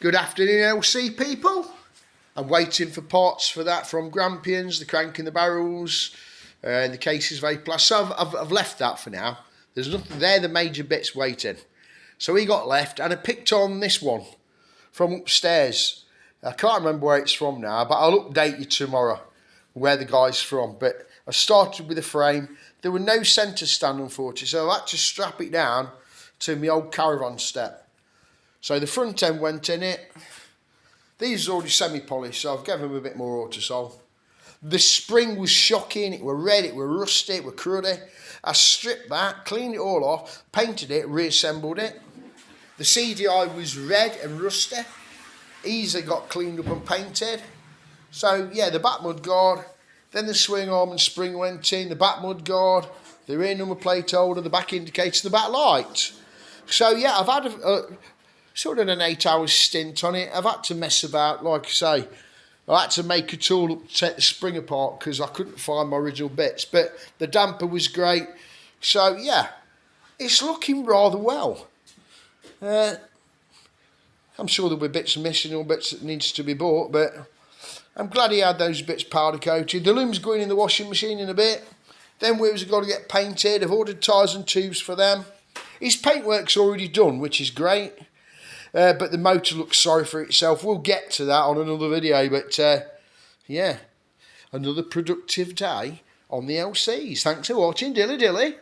Good afternoon, LC people. I'm waiting for parts for that from Grampians, the crank and the barrels, and the case is very plus. So I've left that for now. There's nothing there, the major bits waiting. So he got left, and I picked on this one from upstairs. I can't remember where it's from now, but I'll update you tomorrow where the guy's from. But I started with a frame. There were no centre stand, unfortunately, so I had to strap it down to my old caravan step. So the front end went in it. These are already semi-polished, so I've given them a bit more autosol. The spring was shocking, it were red, it were rusty, it were cruddy. I stripped that, cleaned it all off, painted it, reassembled it. The CDI was red and rusty. Easily got cleaned up and painted. So yeah, the back mud guard, then the swing arm and spring went in, the back mud guard, the rear number plate holder, the back indicator, the back light. So yeah, I've had a sort of an 8-hour stint on it. I've had to mess about, like I say. I had to make a tool up to take the spring apart because I couldn't find my original bits. But the damper was great. So yeah, it's looking rather well. I'm sure there'll be bits missing or bits that needs to be bought, but I'm glad he had those bits powder coated. The loom's going in the washing machine in a bit. Then wheels have got to get painted. I've ordered tyres and tubes for them. His paintwork's already done, which is great. But the motor looks sorry for itself. We'll get to that on another video. But yeah, another productive day on the LCs. Thanks for watching. Dilly dilly.